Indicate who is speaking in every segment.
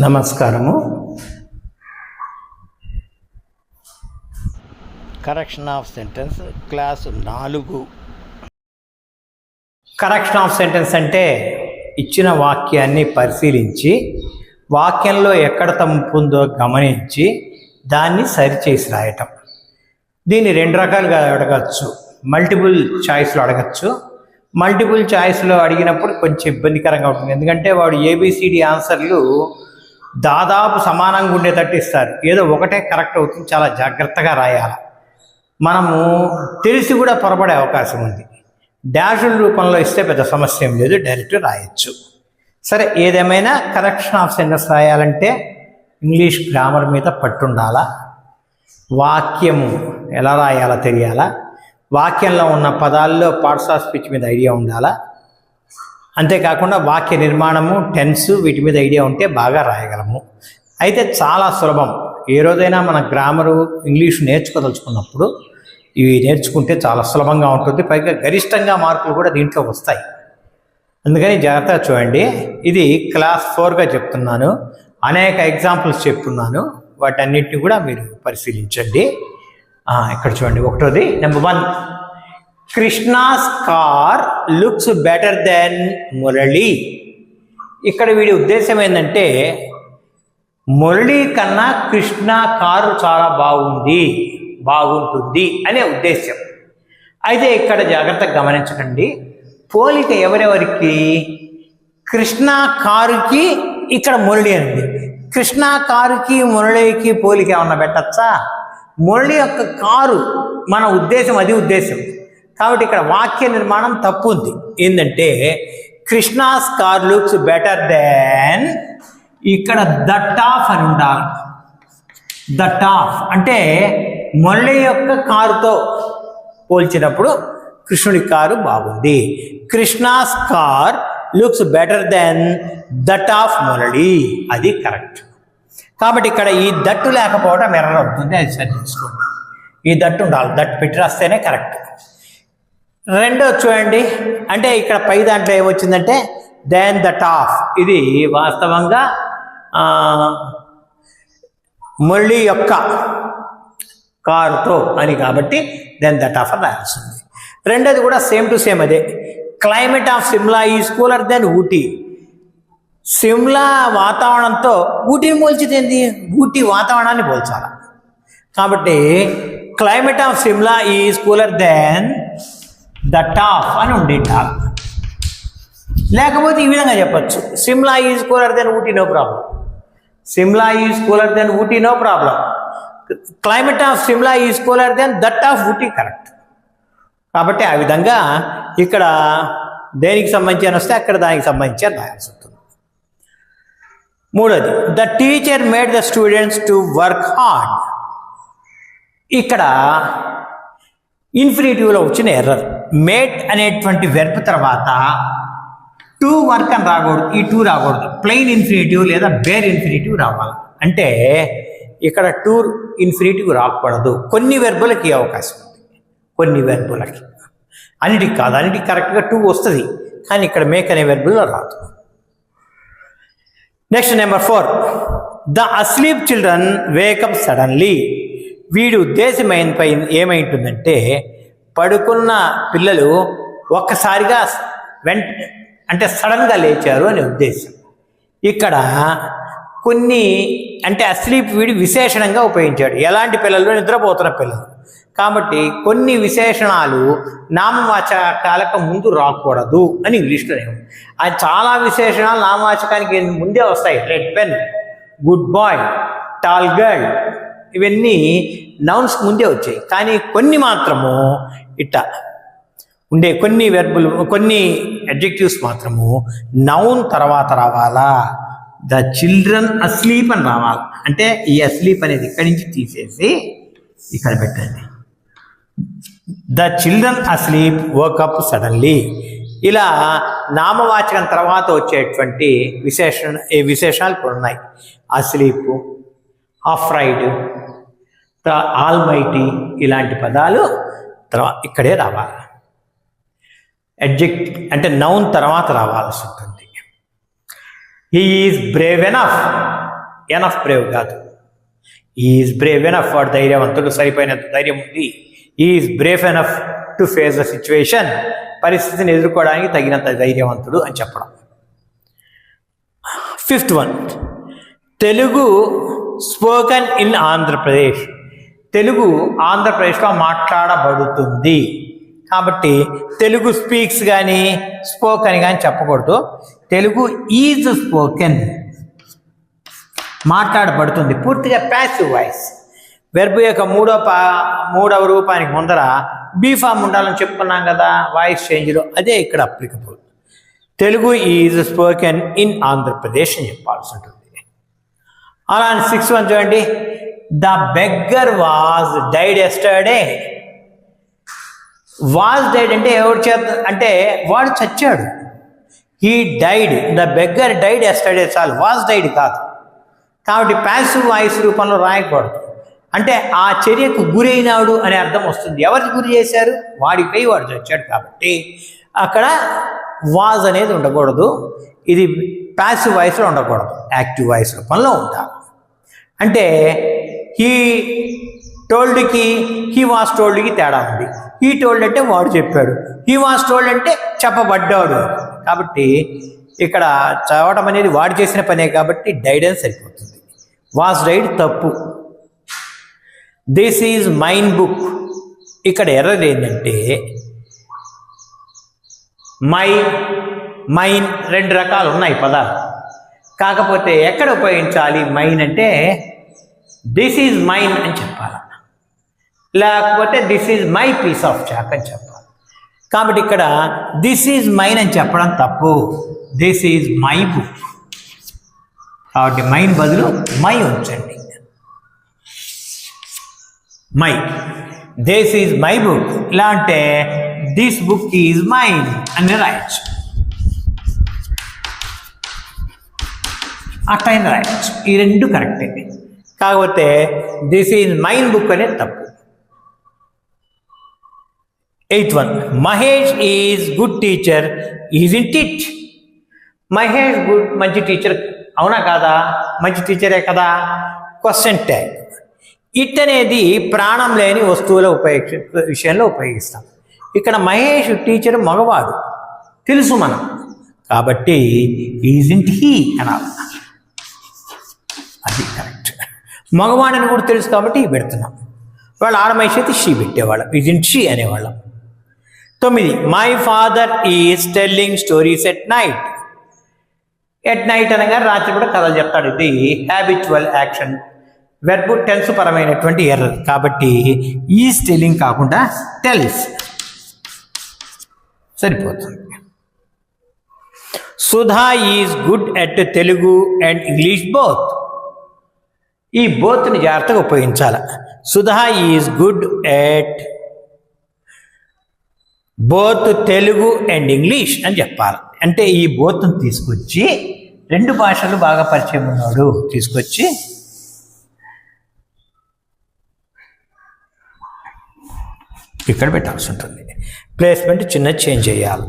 Speaker 1: నమస్కారము.
Speaker 2: Correction of sentence class 4.
Speaker 1: Correction of sentence అంటే ఇచ్చిన వాక్యాన్ని పరిశీలించి వాక్యంలో ఎక్కడ తప్పు ఉందో గమనించి దాన్ని సరిచేసి రాయటం. దీన్ని 2 రకాలుగా అడగచ్చు. మల్టిపుల్ చాయిస్లో అడగచ్చు. మల్టిపుల్ చాయిస్లో అడిగినప్పుడు కొంచెం ఇబ్బందికరంగా ఉంటుంది. ఎందుకంటే వాడు ఏబిసిడి ఆన్సర్లు దాదాపు సమానంగా ఉండేటట్టు ఇస్తారు. ఏదో ఒకటే కరెక్ట్ అవుతుంది. చాలా జాగ్రత్తగా రాయాలి. మనము తెలిసి కూడా పొరపడే అవకాశం ఉంది. డాషుల రూపంలో ఇస్తే పెద్ద సమస్య ఏం లేదు, డైరెక్ట్ రాయొచ్చు. సరే, ఏదేమైనా కరెక్షన్ ఆఫ్ సెంటెన్స్ రాయాలంటే ఇంగ్లీష్ గ్రామర్ మీద పట్టుండాలా, వాక్యము ఎలా రాయాలో తెలియాలా, వాక్యంలో ఉన్న పదాల్లో పార్ట్స్ ఆఫ్ స్పీచ్ మీద ఐడియా ఉండాలా, అంతేకాకుండా వాక్య నిర్మాణము, టెన్స్ వీటి మీద ఐడియా ఉంటే బాగా రాయగలము. అయితే చాలా సులభం. ఏ రోజైనా మన గ్రామరు ఇంగ్లీష్ నేర్చుకోదలుచుకున్నప్పుడు ఇవి నేర్చుకుంటే చాలా సులభంగా ఉంటుంది. పైగా గరిష్టంగా మార్కులు కూడా దీంట్లో వస్తాయి. అందుకని జాగ్రత్తగా చూడండి. ఇది క్లాస్ 4గా చెప్తున్నాను. అనేక ఎగ్జాంపుల్స్ చెప్తున్నాను. వాటన్నిటిని కూడా మీరు పరిశీలించండి. ఇక్కడ చూడండి. ఒకటోది, number 1, Krishna's car looks better then Murali. ఇక్కడ వీడి ఉద్దేశం ఏంటంటే మురళి కన్నా కృష్ణ కారు చాలా బాగుంటుంది అనే ఉద్దేశం. అయితే ఇక్కడ జాగ్రత్తగా గమనించకండి. పోలిక ఎవరెవరికి? కృష్ణ కారుకి ఇక్కడ మురళి అండి. కృష్ణ కారుకి మురళికి పోలిక ఏమన్నా పెట్టచ్చా? మురళి యొక్క కారు మన ఉద్దేశం, అది ఉద్దేశం. కాబట్టి ఇక్కడ వాక్య నిర్మాణం తప్పు ఉంది. ఏంటంటే Krishna's car looks better than, ఇక్కడ దట్ ఆఫ్ అని ఉండాలి. దట్ ఆఫ్ అంటే మురళి యొక్క కారుతో పోల్చినప్పుడు కృష్ణుడి కారు బాగుంది. Krishna's car looks better than that of Murali, అది కరెక్ట్. కాబట్టి ఇక్కడ ఈ దట్టు లేకపోవడం ఎర్రర్ అవుతుంది. అది సరి చేసుకోండి. ఈ దట్టు ఉండాలి. దట్టు పెట్టి రాస్తేనే కరెక్ట్. రెండో చూడండి. అంటే ఇక్కడ పై దాంట్లో ఏమొచ్చిందంటే దెన్ దట్ ఆఫ్, ఇది వాస్తవంగా మురళి యొక్క కారుతో అని, కాబట్టి దెన్ దట్ ఆఫ్ అని రాయాల్సింది. రెండోది కూడా సేమ్ టు సేమ్ అదే. Climate of Simla is cooler than Ooty. Simla వాతావరణంతో ఊటీని పోల్చితేంది? ఊటీ వాతావరణాన్ని పోల్చాలి. కాబట్టి climate of Simla is cooler than that of అని ఉండిండాలి. లేకపోతే ఈ విధంగా చెప్పచ్చు, Simla is cooler than Ooty, no problem. Simla is cooler than Ooty, no problem. Climate of Simla is cooler than that of Ooty, correct. కాబట్టి ఆ విధంగా ఇక్కడ దేనికి సంబంధించి అని వస్తే అక్కడ దానికి సంబంధించి అని రాయాల్సి ఉంటుంది. మూడోది, the teacher made the students to work hard. ఇక్కడ ఇన్ఫినిటివ్లో వచ్చిన ఎర్రర్. మేడ్ అనేటువంటి వెర్బ్ తర్వాత టు వర్క్ అని రాకూడదు, ఈ టూ రాకూడదు. ప్లెయిన్ ఇన్ఫినిటివ్ లేదా బేర్ ఇన్ఫినిటివ్ రావాలి. అంటే ఇక్కడ టు ఇన్ఫినిటివ్ రాకూడదు. కొన్ని వెర్బులకి అవకాశం ఉంది, కొన్ని వెర్బులకి. అన్నిటికి కాదు, అన్నిటికి కరెక్ట్గా టూ వస్తుంది, కానీ ఇక్కడ మేక్ అనే వెర్బులో రాదు. Next number 4, the asleep children wake up suddenly. వీడి ఉద్దేశం ఏమైంటుందంటే పడుకున్న పిల్లలు ఒక్కసారిగా అంటే సడన్గా లేచారు అనే ఉద్దేశం. ఇక్కడ కొన్ని అంటే అస్లీప్ వీడి విశేషణంగా ఉపయోగించాడు. ఎలాంటి పిల్లలు? నిద్రపోతున్న పిల్లలు. కాబట్టి కొన్ని విశేషణాలు నామవాచకాలకు ముందు రాకూడదు అని ఇంగ్లీష్లో. అది చాలా విశేషణాలు నామవాచకానికి ముందే వస్తాయి. Red pen, good boy, tall girl, ఇవన్నీ నౌన్స్ ముందే వచ్చాయి. కానీ కొన్ని మాత్రము ఇట్ట ఉండే కొన్ని వెర్బులు, కొన్ని అడ్జెక్టివ్స్ మాత్రము నౌన్ తర్వాత రావాలా. ద చిల్డ్రన్ అస్లీప్ అని రావాలి. అంటే ఈ అస్లీప్ అనేది ఇక్కడి నుంచి తీసేసి ఇక్కడ పెట్టండి. The children asleep woke up suddenly. ఇలా నామవాచకం తర్వాత వచ్చేటువంటి విశేషణాలు ఇప్పుడు ఉన్నాయి. అస్లీప్, అఫ్రైడ్, ద ఆల్మైటీ, ఇలాంటి పదాలు ఇక్కడే రావాలి. అడ్జెక్ట్ అంటే నౌన్ తర్వాత రావాల్సి ఉంటుంది. He is Brave enough enough Brave కాదు. ఈజ్ బ్రేవ్ ఎనఫ్, వాడు ధైర్యవంతుడు, సరిపోయినంత ధైర్యం ఉంది. Is Brave enough to face the situation, పరిస్థితిని ఎదుర్కోవడానికి తగినంత ధైర్యవంతుడు అని చెప్పడం. 5th one, Telugu spoken in Andhra Pradesh. Telugu ఆంధ్రప్రదేశ్లో మాట్లాడబడుతుంది కాబట్టి తెలుగు స్పీక్స్ కానీ స్పోకన్ కానీ చెప్పకూడదు. Telugu is spoken, మాట్లాడబడుతుంది. పూర్తిగా ప్యాసివ్ వాయిస్. వెర్బ్ యొక్క మూడవ రూపానికి ముందర బీ ఫామ్ ఉండాలని చెప్పుకున్నాం కదా వాయిస్ చేంజ్లో, అదే ఇక్కడ applicable. Telugu is spoken in Andhra Pradesh అని చెప్పాల్సి ఉంటుంది. అలా 6th వన్ చూడండి, the beggar was died yesterday. Was died అంటే ఎవరు చేత అంటే వాడు చచ్చాడు. He died, the beggar died yesterday చాలు, వాజ్ డైడ్ కాదు. కాబట్టి ప్యాసివ్ వాయిస్ రూపంలో రాయకూడదు. అంటే ఆ చర్యకు గురైనాడు అనే అర్థం వస్తుంది. ఎవరికి గురి చేశారు? వాడిపై వాడు చచ్చాడు. కాబట్టి అక్కడ వాజ్ అనేది ఉండకూడదు. ఇది ప్యాసివ్ వాయిస్లో ఉండకూడదు, యాక్టివ్ వాయిస్ రూపంలో ఉండాలి. అంటే హీ టోల్డ్కి హీ వాజ్ టోల్డ్కి తేడా ఉంది. హీ టోల్డ్ అంటే వాడు చెప్పాడు, హీ వాజ్ టోల్డ్ అంటే చెప్పబడ్డాడు. కాబట్టి ఇక్కడ చదవడం అనేది వాడు చేసిన పనే కాబట్టి డైడ్ అని సరిపోతుంది. వాజ్ డైడ్ తప్పు. This is mine book. ఇక్కడ ఎర్రర్ ఏంటంటే మైన్ 2 రకాలు ఉన్నాయి పదాలు. కాకపోతే ఎక్కడ ఉపయోగించాలి మైన్ అంటే దిస్ ఈజ్ మైన్ అని చెప్పాలి, లేకపోతే this is my piece of chalk అని చెప్పాలి. కాబట్టి ఇక్కడ దిస్ ఈజ్ మైన్ అని చెప్పడం తప్పు. This is my book. కాబట్టి మైన్ బదులు మై ఉంచండి. My, this is my book. ఇలా అంటే దిస్ బుక్ ఈజ్ మైన్ అని రాయొచ్చు, అట్లయినా రాయొచ్చు. ఈ 2 కరెక్టే. కాకపోతే దిస్ ఈజ్ మైన్ బుక్ అనేది తప్పు. 8th one, Mahesh is good teacher isn't it. Mahesh మంచి టీచర్ అవునా కాదా? మంచి టీచరే కదా. Question tag. ఇట్ అనేది ప్రాణం లేని వస్తువుల విషయంలో ఉపయోగిస్తాం. ఇక్కడ మహేష్ టీచర్ మగవాడు తెలుసు మనం, కాబట్టి ఈజ్ంట్ హీ అనాలి. అది కరెక్ట్. మగవాడని కూడా తెలుసు కాబట్టి పెడుతున్నాం. వాళ్ళు ఆడమనిషి అయితే షీ పెట్టేవాళ్ళం, ఈజ్ంట్ షీ అనేవాళ్ళం. 9, my father is telling stories at night. At night అనగా రాత్రి కూడా కథలు చెప్తాడు. ఇది హ్యాబిచువల్ యాక్షన్. వెర్బ్ టెన్స్ పరమైనటువంటి ఎర్రర్ కాబట్టి ఈజ్ టెల్లింగ్ కాకుండా టెల్స్ సరిపోతుంది. Sudha is good at Telugu and English both. ఈ బోత్ని జాగ్రత్తగా ఉపయోగించాలి. Sudha is good at both Telugu and English అని చెప్పాలి. అంటే ఈ బోత్ను తీసుకొచ్చి 2 భాషలు బాగా పరిచయం ఉన్నాడు తీసుకొచ్చి ఇక్కడ పెట్టాల్సి ఉంటుంది. ప్లేస్మెంట్ చిన్న చేంజ్ చేయాలి.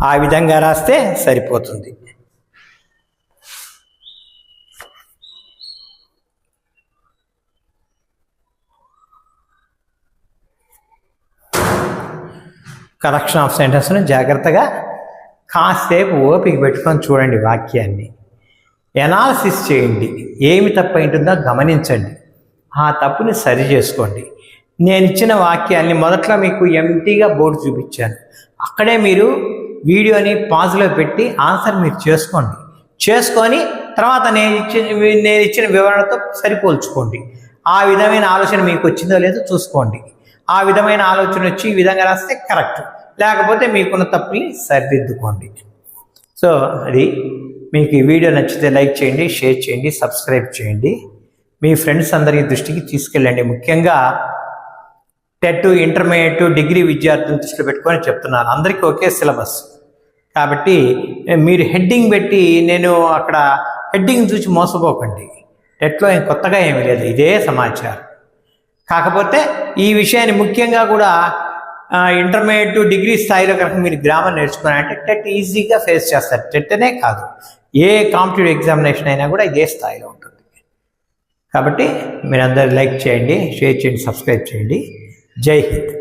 Speaker 1: ఆ విధంగా రాస్తే సరిపోతుంది. కరెక్షన్ ఆఫ్ సెంటెన్స్ను జాగ్రత్తగా కాసేపు ఓపిక పెట్టుకొని చూడండి. వాక్యాన్ని ఎనాలిసిస్ చేయండి. ఏమి తప్పు ఉంటుందో గమనించండి. ఆ తప్పుని సరి చేసుకోండి. నేను ఇచ్చిన వాక్యాన్ని మొదట్లో మీకు ఎంటీగా బోర్డు చూపించాను. అక్కడే మీరు వీడియోని పాజ్లో పెట్టి ఆన్సర్ మీరు చేసుకొని తర్వాత నేను ఇచ్చిన వివరణతో సరిపోల్చుకోండి. ఆ విధమైన ఆలోచన మీకు వచ్చిందో లేదో చూసుకోండి. ఆ విధమైన ఆలోచన వచ్చి ఈ విధంగా రాస్తే కరెక్ట్, లేకపోతే మీకున్న తప్పుల్ని సరిదిద్దుకోండి. సో అది మీకు ఈ వీడియో నచ్చితే లైక్ చేయండి, షేర్ చేయండి, సబ్స్క్రైబ్ చేయండి. మీ ఫ్రెండ్స్ అందరి దృష్టికి తీసుకెళ్ళండి. ముఖ్యంగా టెట్, ఇంటర్మీడియట్, డిగ్రీ విద్యార్థులను దృష్టిలో పెట్టుకొని చెప్తున్నాను. అందరికీ ఒకే సిలబస్ కాబట్టి మీరు హెడ్డింగ్ పెట్టి నేను అక్కడ హెడ్డింగ్ చూసి మోసపోకండి. టెట్లో కొత్తగా ఏమీ లేదు, ఇదే సమాచారం. కాకపోతే ఈ విషయాన్ని ముఖ్యంగా కూడా ఇంటర్మీడియట్, డిగ్రీ స్థాయిలో కనుక మీరు గ్రామర్ నేర్చుకున్నారంటే టెట్ ఈజీగా ఫేస్ చేస్తారు. టెట్ అనే కాదు, ఏ కాంపిటేటివ్ ఎగ్జామినేషన్ అయినా కూడా ఇదే స్థాయిలో ఉంటుంది. కాబట్టి మీరందరూ లైక్ చేయండి, షేర్ చేయండి, సబ్స్క్రైబ్ చేయండి. జై హింద్.